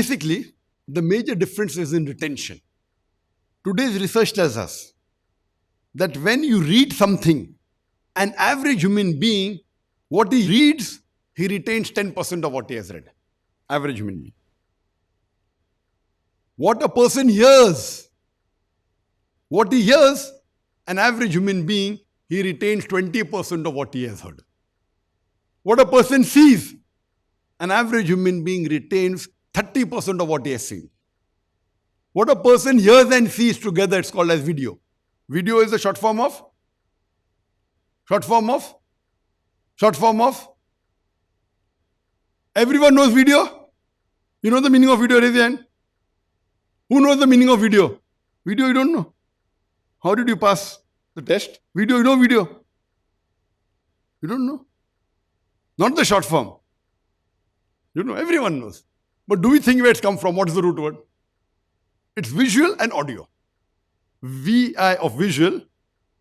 basically, the major difference is in retention. Today's research tells us that when you read something, an average human being, what he reads, he retains 10% of what he has read. Average human being. What a person hears, what he hears, an average human being, he retains 20% of what he has heard. What a person sees, an average human being retains 30% of what he has seen. What a person hears and sees together, it's called as video. Video is the short form of? Everyone knows video? You know the meaning of video? Raise your hand. Who knows the meaning of video? Video you don't know. How did you pass the test? Video, you know video? You don't know. Not the short form. You know, everyone knows. But do we think where it's come from? What is the root word? It's visual and audio. VI of visual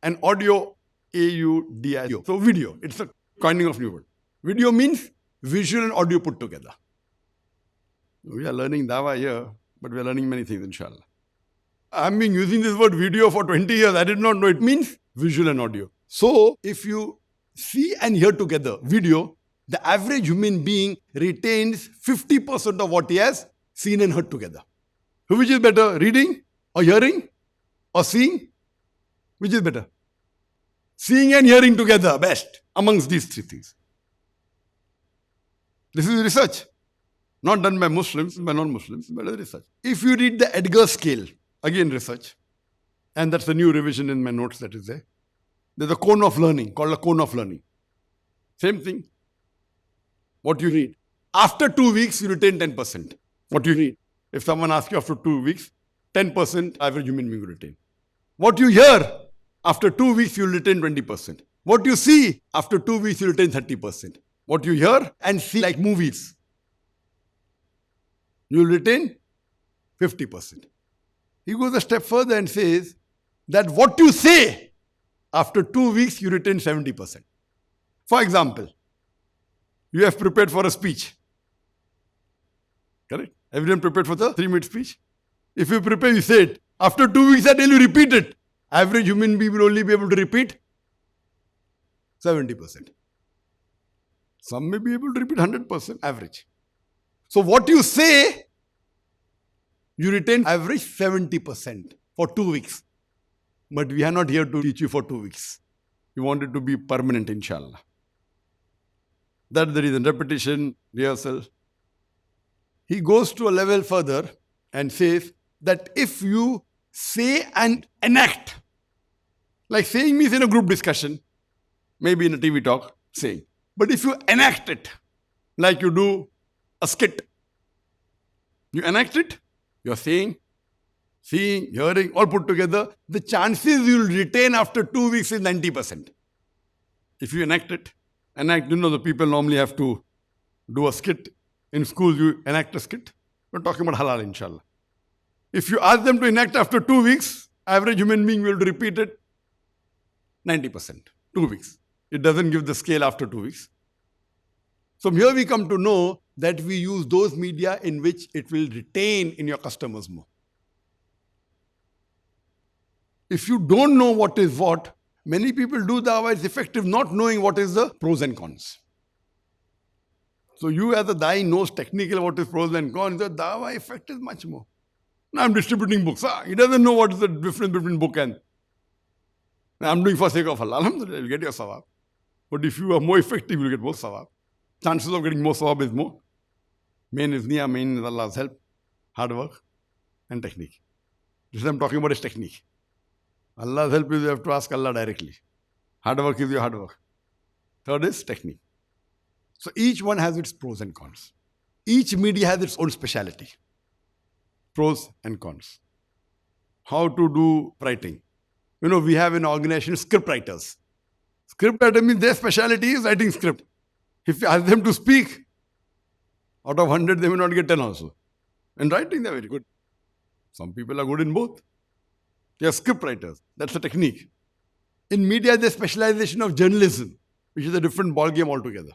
and audio AUDI. So video, it's a coining of new word. Video means visual and audio put together. We are learning Dawa here, but we are learning many things, inshallah. I've been using this word video for 20 years. I did not know it means visual and audio. So if you see and hear together video, the average human being retains 50% of what he has seen and heard together. So which is better, reading or hearing or seeing? Which is better? Seeing and hearing together, best amongst these three things. This is research, not done by Muslims, by non-Muslims, but research. If you read the Edgar scale, again research, and that's a new revision in my notes that is there. There's a cone of learning, called a cone of learning. Same thing. What you read. After 2 weeks, you retain 10%. What you read. If someone asks you after 2 weeks, 10% average human being will retain. What you hear, after 2 weeks, you'll retain 20%. What you see, after 2 weeks, you'll retain 30%. What you hear and see, like movies, you'll retain 50%. He goes a step further and says that what you say, after 2 weeks, you retain 70%. For example, you have prepared for a speech. Correct? Everyone prepared for the 3-minute speech? If you prepare, you say it. After 2 weeks, I tell you, repeat it. Average human being will only be able to repeat 70%. Some may be able to repeat 100%, average. So what you say, you retain average 70% for 2 weeks. But we are not here to teach you for 2 weeks. We want it to be permanent, inshallah. That's the reason. Repetition, rehearsal. He goes to a level further and says that if you say and enact, like saying means in a group discussion, maybe in a TV talk, saying. But if you enact it, like you do a skit, you enact it, you're saying, seeing, hearing, all put together, the chances you'll retain after 2 weeks is 90%. If you enact it, the people normally have to do a skit. In school, you enact a skit. We're talking about halal, inshallah. If you ask them to enact after 2 weeks, average human being will repeat it 90%, 2 weeks. It doesn't give the scale after 2 weeks. So here we come to know that we use those media in which it will retain in your customers more. If you don't know what is what, many people do dawah, it's effective not knowing what is the pros and cons. So you as a da'i knows technically what is pros and cons, the dawah effect is much more. Now I'm distributing books. He doesn't know what is the difference between book and I'm doing for sake of Allah. Alhamdulillah, you'll get your sawab. But if you are more effective, you'll get more sawab. Chances of getting more sawab is more. Main is niyyah, main is Allah's help, hard work and technique. This I'm talking about is technique. Allah's help is you have to ask Allah directly. Hard work is your hard work. Third is technique. So each one has its pros and cons. Each media has its own speciality. Pros and cons. How to do writing. We have an organization, script writers. Script writer means their speciality is writing script. If you ask them to speak, out of 100, they may not get 10 also. And writing, they're very good. Some people are good in both. They are script writers. That's the technique. In media, there's specialization of journalism, which is a different ballgame altogether.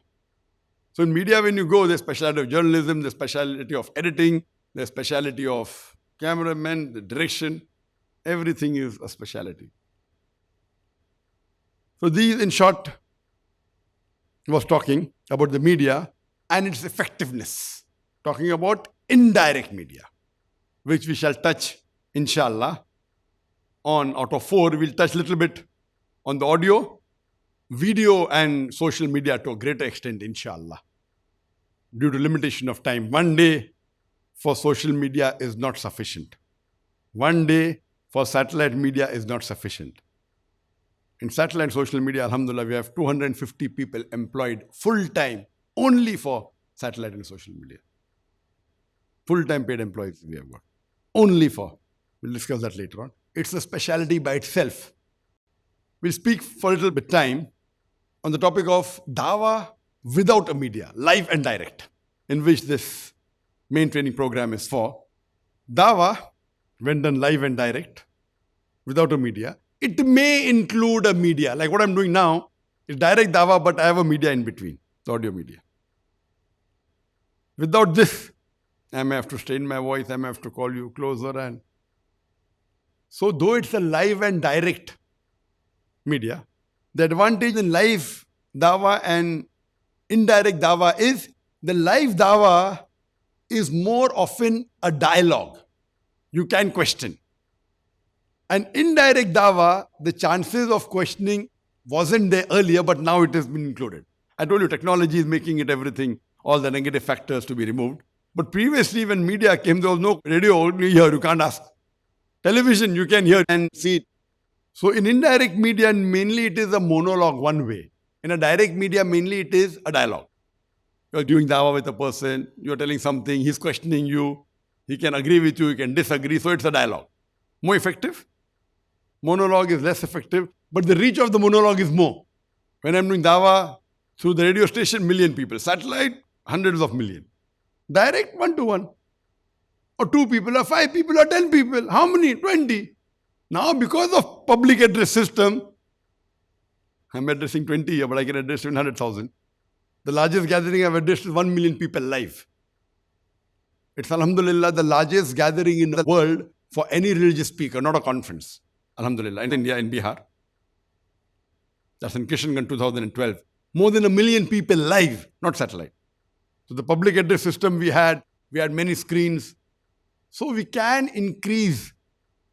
So in media, when you go, there's speciality of journalism, there's speciality of editing, The speciality of cameraman, the direction, everything is a speciality. So these, in short, was talking about the media and its effectiveness. Talking about indirect media, which we shall touch, inshallah. On out of 4, we'll touch a little bit on the audio, video, and social media to a greater extent, inshallah. Due to limitation of time, one day for social media is not sufficient. One day for satellite media is not sufficient. In satellite social media, alhamdulillah, we have 250 people employed full-time only for satellite and social media. Full-time paid employees we have got. Only for. We'll discuss that later on. It's a specialty by itself. We'll speak for a little bit time on the topic of dawah without a media, live and direct, in which this main training program is for. Dawah, when done live and direct, without a media, it may include a media. Like what I'm doing now is direct dawah, but I have a media in between, the audio media. Without this, I may have to strain my voice, I may have to call you closer. And so though it's a live and direct media, the advantage in live dawah and indirect dawah is the live dawah is more often a dialogue. You can question. And indirect dawah, the chances of questioning wasn't there earlier, but now it has been included. I told you technology is making it everything, all the negative factors to be removed. But previously when media came, there was no radio, only here, you can't ask. Television, you can hear and see it. So in indirect media, mainly it is a monologue one way. In a direct media, mainly it is a dialogue. You're doing dawah with a person, you're telling something, he's questioning you, he can agree with you, he can disagree, so it's a dialogue. More effective. Monologue is less effective, but the reach of the monologue is more. When I'm doing dawah through the radio station, million people. Satellite, hundreds of million. Direct, 1-to-1. Or 2 people, or 5 people, or 10 people. How many? 20. Now, because of public address system, I'm addressing 20 here, but I can address 700,000. The largest gathering I've addressed is 1 million people live. It's alhamdulillah the largest gathering in the world for any religious speaker, not a conference. Alhamdulillah, in India, in Bihar. That's in Kishanganj 2012. More than 1 million people live, not satellite. So the public address system we had many screens. So we can increase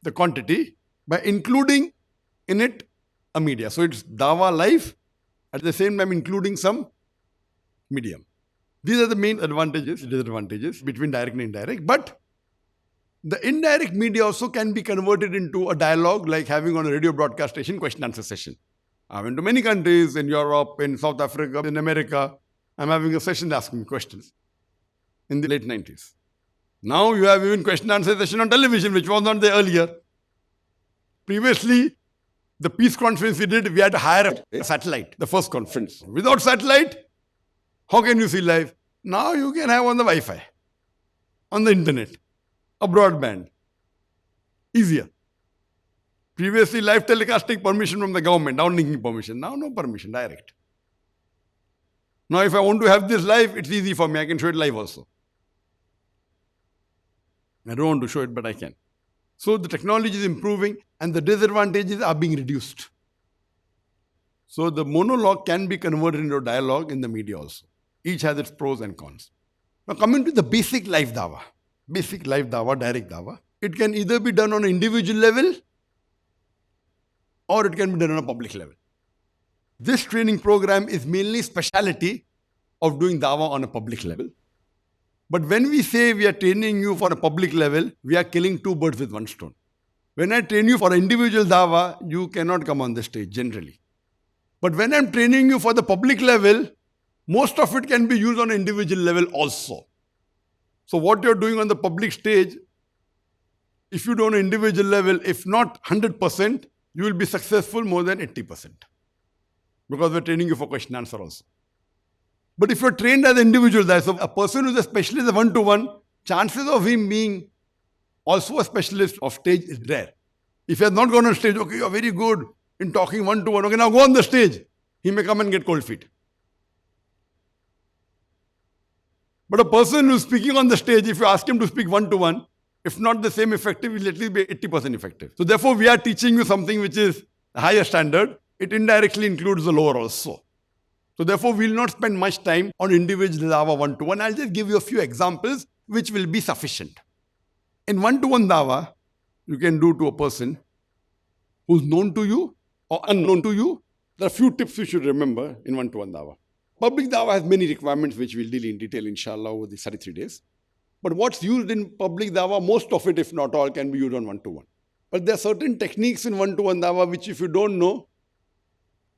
the quantity by including in it a media. So it's dawah live, at the same time including some medium. These are the main advantages, disadvantages between direct and indirect. But the indirect media also can be converted into a dialogue, like having on a radio broadcast station question answer session. I went to many countries in Europe, in South Africa, in America. I'm having a session asking questions in the late 90s. Now you have even question answer session on television, which was not there earlier. Previously, the peace conference we did, we had to hire a satellite, the first conference. Without satellite, how can you see live? Now you can have on the Wi-Fi, on the internet, a broadband. Easier. Previously, live telecasting permission from the government, downlinking permission. Now no permission, direct. Now if I want to have this live, it's easy for me. I can show it live also. I don't want to show it, but I can. So the technology is improving and the disadvantages are being reduced. So the monologue can be converted into a dialogue in the media also. Each has its pros and cons. Now coming to the basic live dawah, direct dawah, it can either be done on an individual level or it can be done on a public level. This training program is mainly speciality of doing dawah on a public level. But when we say we are training you for a public level, we are killing 2 birds with 1 stone. When I train you for individual dawah, you cannot come on the stage generally. But when I'm training you for the public level, most of it can be used on an individual level also. So what you're doing on the public stage, if you do on an individual level, if not 100%, you will be successful more than 80%. Because we're training you for question answer also. But if you're trained as an individual, so a person who's a specialist of 1-to-1, chances of him being also a specialist of stage is rare. If he has not gone on stage, okay, you're very good in talking 1-to-1, okay, now go on the stage. He may come and get cold feet. But a person who's speaking on the stage, if you ask him to speak one-to-one, if not the same effective, he'll at least be 80% effective. So therefore, we are teaching you something which is a higher standard. It indirectly includes the lower also. So therefore, we'll not spend much time on individual dawah one-to-one. I'll just give you a few examples which will be sufficient. In one-to-one dawah, you can do to a person who's known to you or unknown to you. There are a few tips you should remember in one-to-one dawah. Public dawah has many requirements which we'll deal in detail, inshallah, over the 33 days. But what's used in public dawah, most of it, if not all, can be used on one-to-one. But there are certain techniques in one-to-one dawah which if you don't know,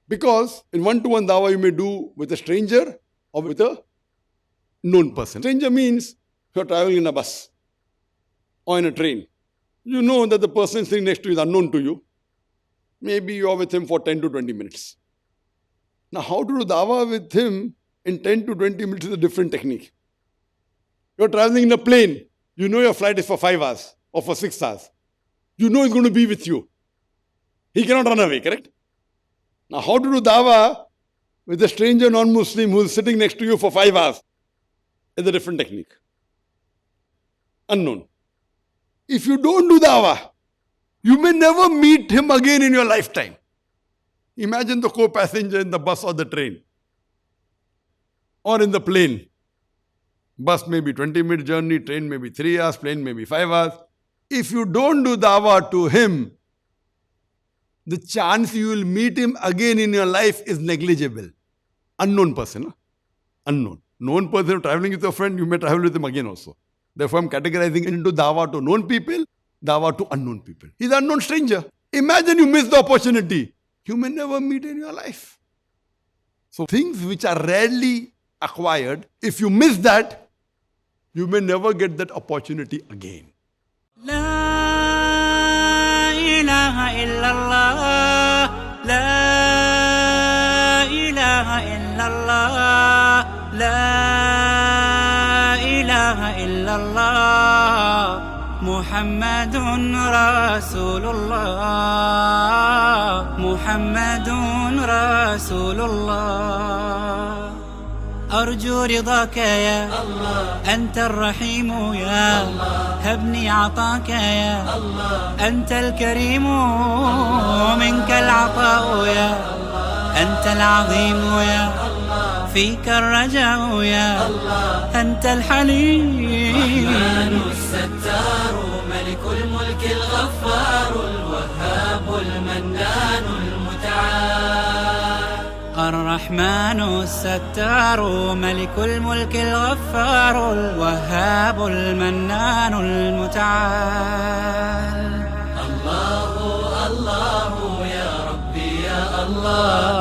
because in one-to-one dawah you may do with a stranger or with a known person. Stranger means you're traveling in a bus or in a train. You know that the person sitting next to you is unknown to you. Maybe you're with him for 10 to 20 minutes. Now, how to do dawah with him in 10 to 20 minutes is a different technique. You're traveling in a plane. You know your flight is for 5 hours or for 6 hours. You know he's going to be with you. He cannot run away, correct? Now, how to do dawah with a stranger non-Muslim who is sitting next to you for 5 hours is a different technique. Unknown. If you don't do dawah, you may never meet him again in your lifetime. Imagine the co-passenger in the bus or the train or in the plane. Bus may be 20-minute journey, train may be 3 hours, plane may be 5 hours. If you don't do dawah to him, the chance you will meet him again in your life is negligible. Unknown person. Huh? Unknown. Known person traveling with your friend, you may travel with him again also. Therefore, I'm categorizing into dawah to known people, dawah to unknown people. He's an unknown stranger. Imagine you miss the opportunity. You may never meet in your life. So things which are rarely acquired, if you miss that, you may never get that opportunity again. La ilaha illallah, la ilaha illallah, la ilaha illallah, Muhammadun Rasulullah, Muhammadun Rasulullah. أرجو رضاك يا الله أنت الرحيم يا الله هبني عطاك يا الله أنت الكريم ومنك العطاء يا الله أنت العظيم يا الله فيك الرجاء يا الله أنت الحليم الرحمن الستار ملك الملك الغفار الوهاب المنان المتعال الرحمن الستار ملك الملك الغفار الوهاب المنان المتعال الله الله يا ربي يا الله